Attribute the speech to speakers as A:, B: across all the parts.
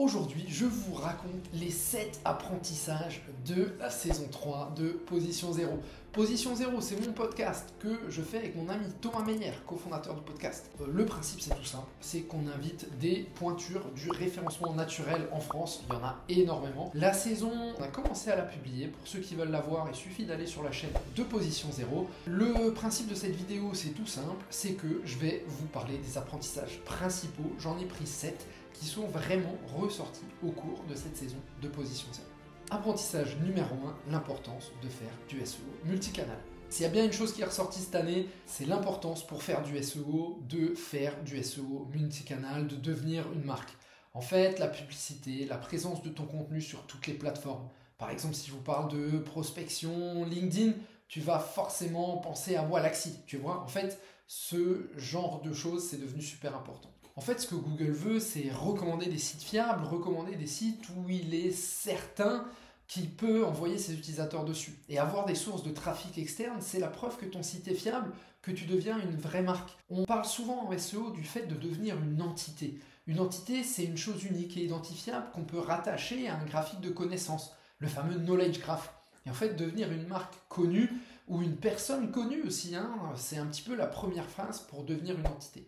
A: Aujourd'hui, je vous raconte les 7 apprentissages de la saison 3 de Position Zéro. Position Zéro, c'est mon podcast que je fais avec mon ami Thomas Meyer, cofondateur du podcast. Le principe, c'est tout simple, c'est qu'on invite des pointures du référencement naturel en France. Il y en a énormément. La saison, on a commencé à la publier. Pour ceux qui veulent la voir, il suffit d'aller sur la chaîne de Position Zéro. Le principe de cette vidéo, c'est tout simple, c'est que je vais vous parler des apprentissages principaux. J'en ai pris 7 qui sont vraiment ressortis au cours de cette saison de Position Zéro. Apprentissage numéro 1, l'importance de faire du SEO multicanal. S'il y a bien une chose qui est ressortie cette année, c'est l'importance pour faire du SEO, de faire du SEO multicanal, de devenir une marque. En fait, la publicité, la présence de ton contenu sur toutes les plateformes. Par exemple, si je vous parle de prospection LinkedIn, tu vas forcément penser à Wallaxy, tu vois. En fait, ce genre de choses, c'est devenu super important. En fait, ce que Google veut, c'est recommander des sites fiables, recommander des sites où il est certain qu'il peut envoyer ses utilisateurs dessus. Et avoir des sources de trafic externe, c'est la preuve que ton site est fiable, que tu deviens une vraie marque. On parle souvent en SEO du fait de devenir une entité. Une entité, c'est une chose unique et identifiable qu'on peut rattacher à un graphique de connaissance, le fameux knowledge graph. Et en fait, devenir une marque connue, ou une personne connue aussi, c'est un petit peu la première phrase pour devenir une entité.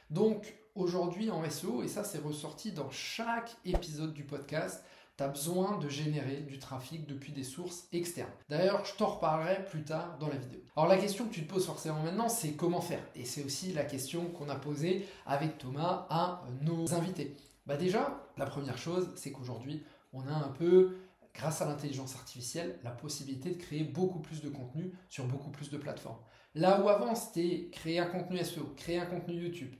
A: Donc, aujourd'hui en SEO, et ça c'est ressorti dans chaque épisode du podcast, tu as besoin de générer du trafic depuis des sources externes. D'ailleurs, je t'en reparlerai plus tard dans la vidéo. Alors la question que tu te poses forcément maintenant, c'est comment faire. Et c'est aussi la question qu'on a posée avec Thomas à nos invités. Déjà, la première chose, c'est qu'aujourd'hui, on a un peu, grâce à l'intelligence artificielle, la possibilité de créer beaucoup plus de contenu sur beaucoup plus de plateformes. Là où avant, c'était créer un contenu SEO, créer un contenu YouTube,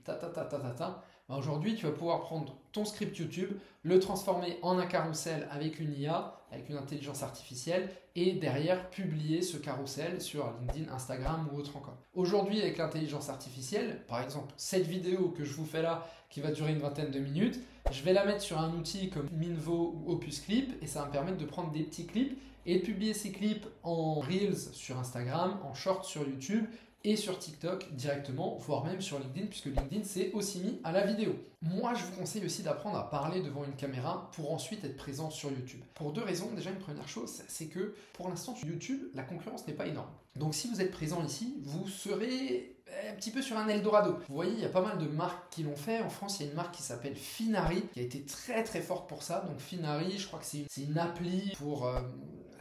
A: aujourd'hui, tu vas pouvoir prendre ton script YouTube, le transformer en un carrousel avec une IA, avec une intelligence artificielle, et derrière, publier ce carrousel sur LinkedIn, Instagram ou autre encore. Aujourd'hui, avec l'intelligence artificielle, par exemple, cette vidéo que je vous fais là, qui va durer une vingtaine de minutes, je vais la mettre sur un outil comme Minvo ou Opus Clip, et ça va me permettre de prendre des petits clips et de publier ces clips en Reels sur Instagram, en Shorts sur YouTube et sur TikTok directement, voire même sur LinkedIn, puisque LinkedIn c'est aussi mis à la vidéo. Moi, je vous conseille aussi d'apprendre à parler devant une caméra pour ensuite être présent sur YouTube. Pour deux raisons. Déjà, une première chose, c'est que pour l'instant sur YouTube, la concurrence n'est pas énorme. Donc si vous êtes présent ici, vous serez un petit peu sur un Eldorado. Vous voyez, il y a pas mal de marques qui l'ont fait. En France, il y a une marque qui s'appelle Finari, qui a été très très forte pour ça. Donc Finari, je crois que c'est une appli pour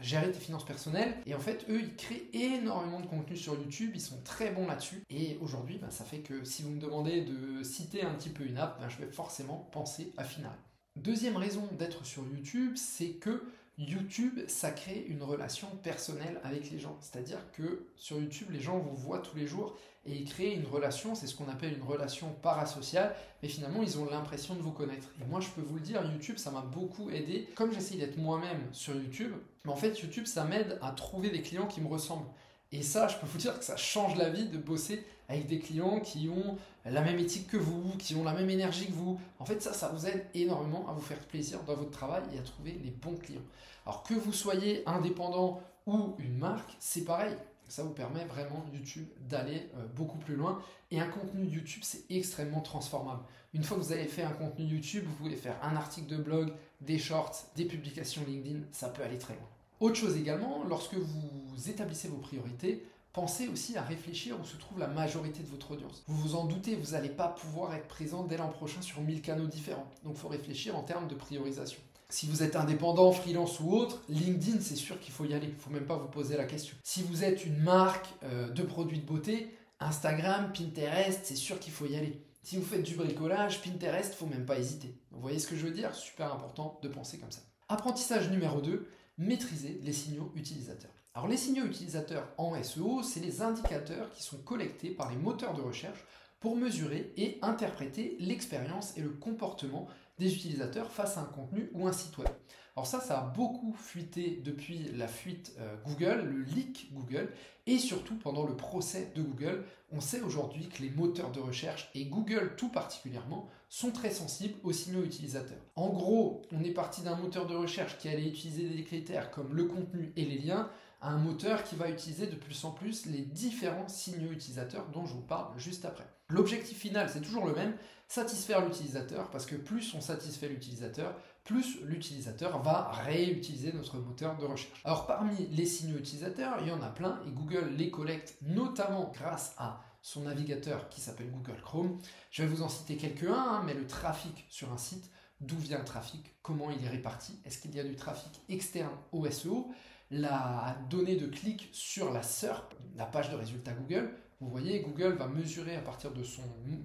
A: gérer tes finances personnelles. Et en fait, eux, ils créent énormément de contenu sur YouTube. Ils sont très bons là-dessus. Et aujourd'hui, ça fait que si vous me demandez de citer un petit peu une app, je vais forcément penser à Finari. Deuxième raison d'être sur YouTube, c'est que YouTube, ça crée une relation personnelle avec les gens. C'est-à-dire que sur YouTube, les gens vous voient tous les jours et ils créent une relation, c'est ce qu'on appelle une relation parasociale, mais finalement, ils ont l'impression de vous connaître. Et moi, je peux vous le dire, YouTube, ça m'a beaucoup aidé. Comme j'essaye d'être moi-même sur YouTube, mais en fait, YouTube, ça m'aide à trouver des clients qui me ressemblent. Et ça, je peux vous dire que ça change la vie de bosser avec des clients qui ont la même éthique que vous, qui ont la même énergie que vous. En fait, ça vous aide énormément à vous faire plaisir dans votre travail et à trouver les bons clients. Alors que vous soyez indépendant ou une marque, c'est pareil. Ça vous permet vraiment, YouTube, d'aller beaucoup plus loin. Et un contenu YouTube, c'est extrêmement transformable. Une fois que vous avez fait un contenu YouTube, vous pouvez faire un article de blog, des shorts, des publications LinkedIn, ça peut aller très loin. Autre chose également, lorsque vous établissez vos priorités, pensez aussi à réfléchir où se trouve la majorité de votre audience. Vous vous en doutez, vous n'allez pas pouvoir être présent dès l'an prochain sur 1000 canaux différents. Donc il faut réfléchir en termes de priorisation. Si vous êtes indépendant, freelance ou autre, LinkedIn, c'est sûr qu'il faut y aller. Il ne faut même pas vous poser la question. Si vous êtes une marque de produits de beauté, Instagram, Pinterest, c'est sûr qu'il faut y aller. Si vous faites du bricolage, Pinterest, il ne faut même pas hésiter. Vous voyez ce que je veux dire? Super important de penser comme ça. Apprentissage numéro 2, maîtriser les signaux utilisateurs. Alors les signaux utilisateurs en SEO, c'est les indicateurs qui sont collectés par les moteurs de recherche pour mesurer et interpréter l'expérience et le comportement des utilisateurs face à un contenu ou un site web. Alors ça a beaucoup fuité depuis la fuite Google, le leak Google, et surtout pendant le procès de Google. On sait aujourd'hui que les moteurs de recherche, et Google tout particulièrement, sont très sensibles aux signaux utilisateurs. En gros, on est parti d'un moteur de recherche qui allait utiliser des critères comme le contenu et les liens, à un moteur qui va utiliser de plus en plus les différents signaux utilisateurs dont je vous parle juste après. L'objectif final, c'est toujours le même, satisfaire l'utilisateur, parce que plus on satisfait l'utilisateur, plus l'utilisateur va réutiliser notre moteur de recherche. Alors parmi les signaux utilisateurs, il y en a plein et Google les collecte notamment grâce à son navigateur qui s'appelle Google Chrome. Je vais vous en citer quelques-uns, mais le trafic sur un site, d'où vient le trafic, comment il est réparti, est-ce qu'il y a du trafic externe au SEO, la donnée de clic sur la SERP, la page de résultats Google. Vous voyez, Google va mesurer à partir de son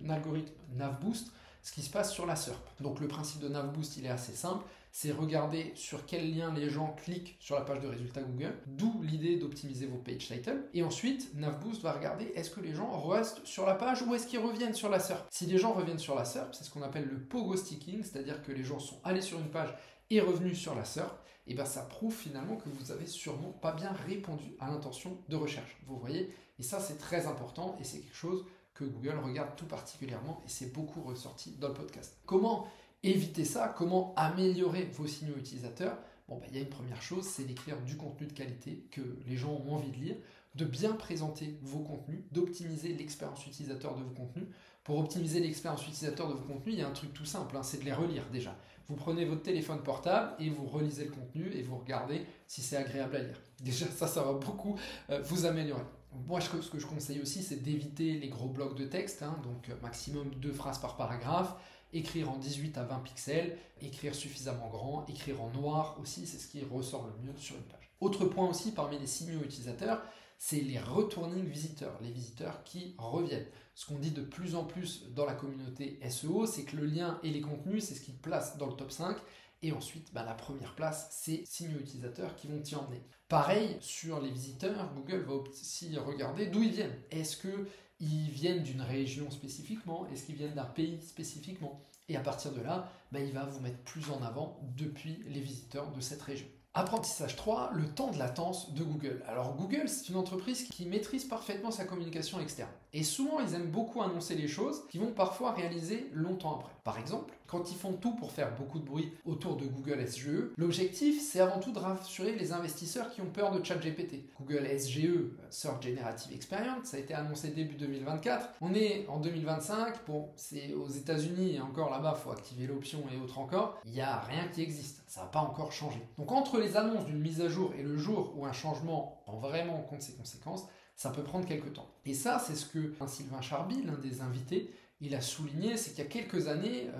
A: algorithme NavBoost ce qui se passe sur la SERP. Donc le principe de NavBoost, il est assez simple, c'est regarder sur quel lien les gens cliquent sur la page de résultats Google, d'où l'idée d'optimiser vos page titles. Et ensuite, NavBoost va regarder est-ce que les gens restent sur la page ou est-ce qu'ils reviennent sur la SERP. Si les gens reviennent sur la SERP, c'est ce qu'on appelle le pogo sticking, c'est-à-dire que les gens sont allés sur une page et revenus sur la SERP, et bien ça prouve finalement que vous avez sûrement pas bien répondu à l'intention de recherche. Vous voyez, et ça c'est très important et c'est quelque chose que Google regarde tout particulièrement et c'est beaucoup ressorti dans le podcast. Comment éviter ça? Comment améliorer vos signaux utilisateurs? Il y a une première chose, c'est d'écrire du contenu de qualité que les gens ont envie de lire, de bien présenter vos contenus, d'optimiser l'expérience utilisateur de vos contenus. Pour optimiser l'expérience utilisateur de vos contenus, il y a un truc tout simple, c'est de les relire déjà. Vous prenez votre téléphone portable et vous relisez le contenu et vous regardez si c'est agréable à lire. Déjà, ça va beaucoup vous améliorer. Moi, ce que je conseille aussi, c'est d'éviter les gros blocs de texte, donc maximum 2 phrases par paragraphe, écrire en 18 à 20 pixels, écrire suffisamment grand, écrire en noir aussi, c'est ce qui ressort le mieux sur une page. Autre point aussi parmi les signaux utilisateurs, c'est les returning visiteurs, les visiteurs qui reviennent. Ce qu'on dit de plus en plus dans la communauté SEO, c'est que le lien et les contenus, c'est ce qui te place dans le top 5. Et ensuite, la première place, c'est signaux utilisateurs qui vont t'y emmener. Pareil, sur les visiteurs, Google va aussi regarder d'où ils viennent. Est-ce qu'ils viennent d'une région spécifiquement? Est-ce qu'ils viennent d'un pays spécifiquement? Et à partir de là, il va vous mettre plus en avant depuis les visiteurs de cette région. Apprentissage 3, le temps de latence de Google. Alors Google, c'est une entreprise qui maîtrise parfaitement sa communication externe. Et souvent, ils aiment beaucoup annoncer les choses qui vont parfois réaliser longtemps après. Par exemple, quand ils font tout pour faire beaucoup de bruit autour de Google SGE, l'objectif, c'est avant tout de rassurer les investisseurs qui ont peur de ChatGPT. Google SGE, Search Generative Experience, ça a été annoncé début 2024. On est en 2025, c'est aux États-Unis et encore là-bas, il faut activer l'option et autres encore. Il n'y a rien qui existe, ça n'a pas encore changé. Donc entre les annonces d'une mise à jour et le jour où un changement prend vraiment en compte ses conséquences, ça peut prendre quelques temps. Et ça, c'est ce que Sylvain Charby, l'un des invités, il a souligné, c'est qu'il y a quelques années,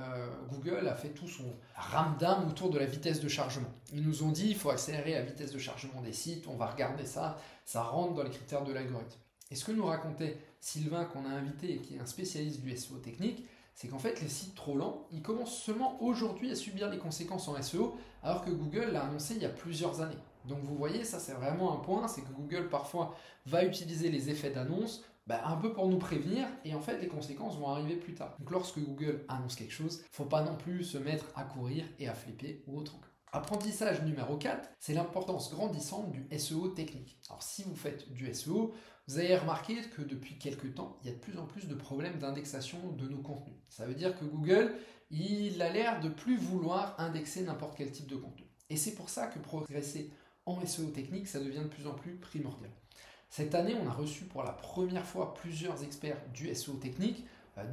A: Google a fait tout son ramdam autour de la vitesse de chargement. Ils nous ont dit, il faut accélérer la vitesse de chargement des sites, on va regarder ça, ça rentre dans les critères de l'algorithme. Et ce que nous racontait Sylvain, qu'on a invité et qui est un spécialiste du SEO technique, c'est qu'en fait, les sites trop lents, ils commencent seulement aujourd'hui à subir les conséquences en SEO, alors que Google l'a annoncé il y a plusieurs années. Donc vous voyez, ça c'est vraiment un point, c'est que Google parfois va utiliser les effets d'annonce un peu pour nous prévenir, et en fait les conséquences vont arriver plus tard. Donc lorsque Google annonce quelque chose, il ne faut pas non plus se mettre à courir et à flipper ou autre encore. Apprentissage numéro 4, c'est l'importance grandissante du SEO technique. Alors si vous faites du SEO, vous avez remarqué que depuis quelques temps, il y a de plus en plus de problèmes d'indexation de nos contenus. Ça veut dire que Google, il a l'air de plus vouloir indexer n'importe quel type de contenu. Et c'est pour ça que progresser en SEO technique, ça devient de plus en plus primordial. Cette année, on a reçu pour la première fois plusieurs experts du SEO technique,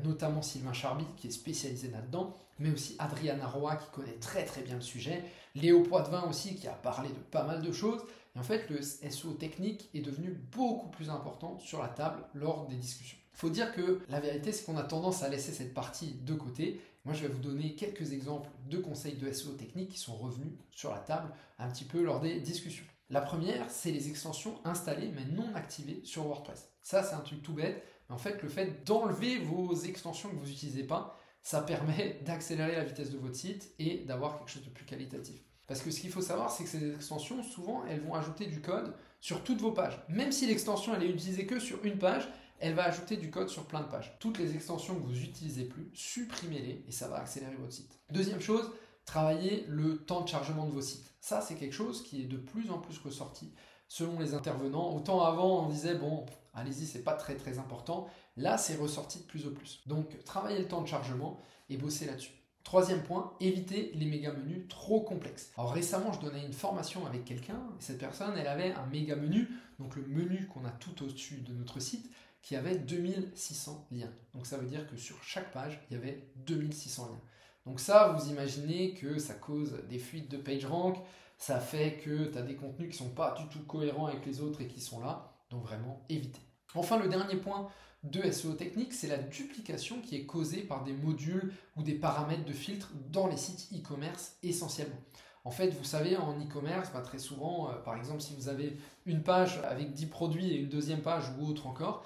A: notamment Sylvain Charby qui est spécialisé là-dedans, mais aussi Adriana Roy qui connaît très très bien le sujet, Léo Poitvin aussi qui a parlé de pas mal de choses. Et en fait, le SEO technique est devenu beaucoup plus important sur la table lors des discussions. Il faut dire que la vérité, c'est qu'on a tendance à laisser cette partie de côté. Moi, je vais vous donner quelques exemples de conseils de SEO technique qui sont revenus sur la table un petit peu lors des discussions. La première, c'est les extensions installées mais non activées sur WordPress. Ça, c'est un truc tout bête, mais en fait, le fait d'enlever vos extensions que vous n'utilisez pas, ça permet d'accélérer la vitesse de votre site et d'avoir quelque chose de plus qualitatif. Parce que ce qu'il faut savoir, c'est que ces extensions, souvent, elles vont ajouter du code sur toutes vos pages. Même si l'extension, elle est utilisée que sur une page, elle va ajouter du code sur plein de pages. Toutes les extensions que vous n'utilisez plus, supprimez-les et ça va accélérer votre site. Deuxième chose, travaillez le temps de chargement de vos sites. Ça, c'est quelque chose qui est de plus en plus ressorti selon les intervenants. Autant avant, on disait, bon, allez-y, c'est pas très très important. Là, c'est ressorti de plus en plus. Donc, travaillez le temps de chargement et bossez là-dessus. Troisième point, évitez les méga menus trop complexes. Alors récemment, je donnais une formation avec quelqu'un. Cette personne, elle avait un méga menu, donc le menu qu'on a tout au-dessus de notre site, qui avait 2600 liens. Donc ça veut dire que sur chaque page, il y avait 2600 liens. Donc ça, vous imaginez que ça cause des fuites de PageRank, ça fait que tu as des contenus qui ne sont pas du tout cohérents avec les autres et qui sont là. Donc vraiment, évitez. Enfin, le dernier point de SEO technique, c'est la duplication qui est causée par des modules ou des paramètres de filtre dans les sites e-commerce essentiellement. En fait, vous savez, en e-commerce, très souvent, par exemple, si vous avez une page avec 10 produits et une deuxième page ou autre encore,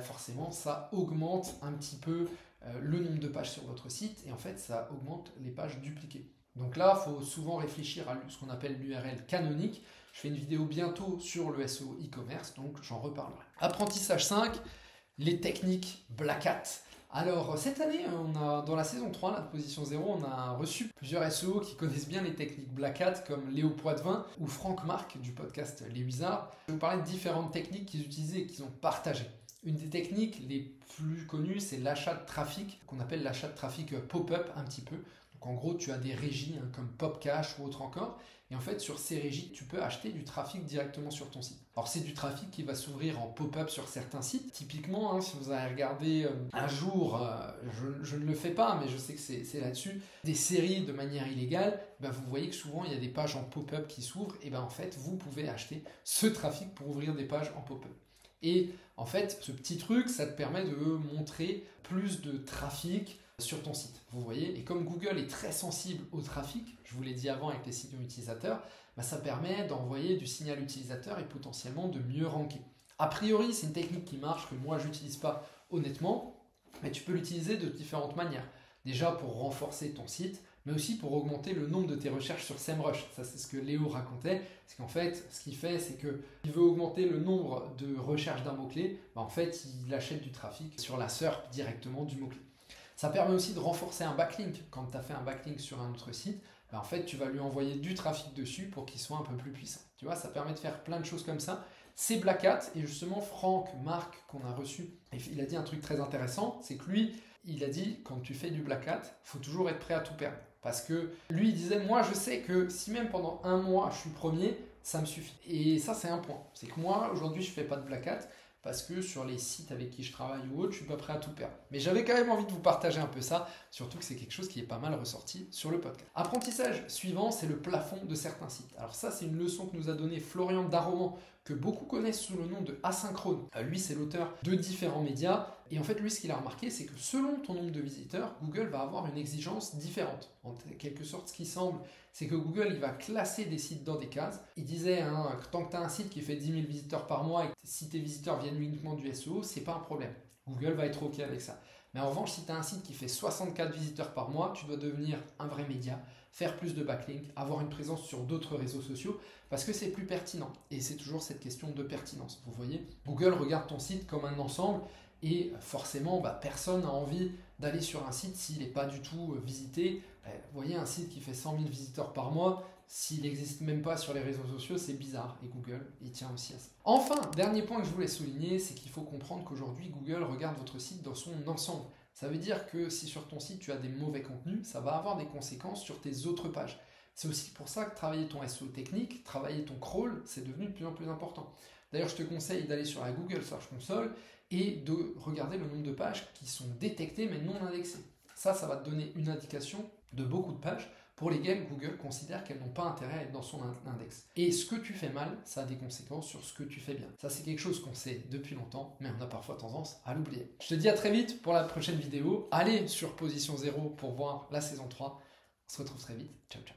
A: forcément, ça augmente un petit peu le nombre de pages sur votre site et en fait, ça augmente les pages dupliquées. Donc là, il faut souvent réfléchir à ce qu'on appelle l'URL canonique. Je fais une vidéo bientôt sur le SEO e-commerce, donc j'en reparlerai. Apprentissage 5, les techniques Black Hat. Alors cette année, dans la saison 3 de Position 0, on a reçu plusieurs SEO qui connaissent bien les techniques Black Hat, comme Léo Poitvin ou Franck Marc du podcast Les Wizards. Je vais vous parler de différentes techniques qu'ils utilisaient et qu'ils ont partagées. Une des techniques les plus connues, c'est l'achat de trafic, qu'on appelle l'achat de trafic pop-up un petit peu. Donc en gros, tu as des régies comme PopCache ou autre encore. Et en fait, sur ces régies, tu peux acheter du trafic directement sur ton site. Alors, c'est du trafic qui va s'ouvrir en pop-up sur certains sites. Typiquement, si vous avez regardé un jour, je ne le fais pas, mais je sais que c'est là-dessus, des séries de manière illégale, vous voyez que souvent, il y a des pages en pop-up qui s'ouvrent. Et en fait, vous pouvez acheter ce trafic pour ouvrir des pages en pop-up. Et en fait, ce petit truc, ça te permet de montrer plus de trafic sur ton site, vous voyez. Et comme Google est très sensible au trafic, je vous l'ai dit avant avec les signaux utilisateurs, ça permet d'envoyer du signal utilisateur et potentiellement de mieux ranker. A priori, c'est une technique qui marche, que moi, je n'utilise pas honnêtement, mais tu peux l'utiliser de différentes manières. Déjà pour renforcer ton site, mais aussi pour augmenter le nombre de tes recherches sur SEMrush. Ça, c'est ce que Léo racontait. C'est qu'en fait, ce qu'il fait, c'est qu'il veut augmenter le nombre de recherches d'un mot-clé. En fait, il achète du trafic sur la SERP directement du mot-clé. Ça permet aussi de renforcer un backlink. Quand tu as fait un backlink sur un autre site, en fait, tu vas lui envoyer du trafic dessus pour qu'il soit un peu plus puissant. Tu vois, ça permet de faire plein de choses comme ça. C'est Black Hat. Et justement, Franck Marc, qu'on a reçu, il a dit un truc très intéressant, c'est que lui, il a dit, quand tu fais du Black Hat, il faut toujours être prêt à tout perdre. Parce que lui, il disait, moi, je sais que si même pendant un mois, je suis premier, ça me suffit. Et ça, c'est un point. C'est que moi, aujourd'hui, je ne fais pas de Black Hat parce que sur les sites avec qui je travaille ou autre, je ne suis pas prêt à tout perdre. Mais j'avais quand même envie de vous partager un peu ça, surtout que c'est quelque chose qui est pas mal ressorti sur le podcast. Apprentissage suivant, c'est le plafond de certains sites. Alors ça, c'est une leçon que nous a donnée Florian Darroman, que beaucoup connaissent sous le nom de Asynchrone. Lui, c'est l'auteur de différents médias. Et en fait, lui, ce qu'il a remarqué, c'est que selon ton nombre de visiteurs, Google va avoir une exigence différente. En quelque sorte, ce qui semble, c'est que Google, il va classer des sites dans des cases. Il disait, que tant que tu as un site qui fait 10 000 visiteurs par mois et que si tes visiteurs viennent uniquement du SEO, c'est pas un problème. Google va être OK avec ça. Mais en revanche, si tu as un site qui fait 64 visiteurs par mois, tu dois devenir un vrai média, faire plus de backlinks, avoir une présence sur d'autres réseaux sociaux, parce que c'est plus pertinent. Et c'est toujours cette question de pertinence. Vous voyez, Google regarde ton site comme un ensemble, et forcément, personne n'a envie d'aller sur un site s'il n'est pas du tout visité. Vous voyez, un site qui fait 100 000 visiteurs par mois, s'il n'existe même pas sur les réseaux sociaux, c'est bizarre. Et Google, il tient aussi à ça. Enfin, dernier point que je voulais souligner, c'est qu'il faut comprendre qu'aujourd'hui, Google regarde votre site dans son ensemble. Ça veut dire que si sur ton site, tu as des mauvais contenus, ça va avoir des conséquences sur tes autres pages. C'est aussi pour ça que travailler ton SEO technique, travailler ton crawl, c'est devenu de plus en plus important. D'ailleurs, je te conseille d'aller sur la Google Search Console et de regarder le nombre de pages qui sont détectées mais non indexées. Ça va te donner une indication de beaucoup de pages pour lesquelles Google considère qu'elles n'ont pas intérêt à être dans son index. Et ce que tu fais mal, ça a des conséquences sur ce que tu fais bien. Ça, c'est quelque chose qu'on sait depuis longtemps, mais on a parfois tendance à l'oublier. Je te dis à très vite pour la prochaine vidéo. Allez sur Position 0 pour voir la saison 3. On se retrouve très vite. Ciao, ciao.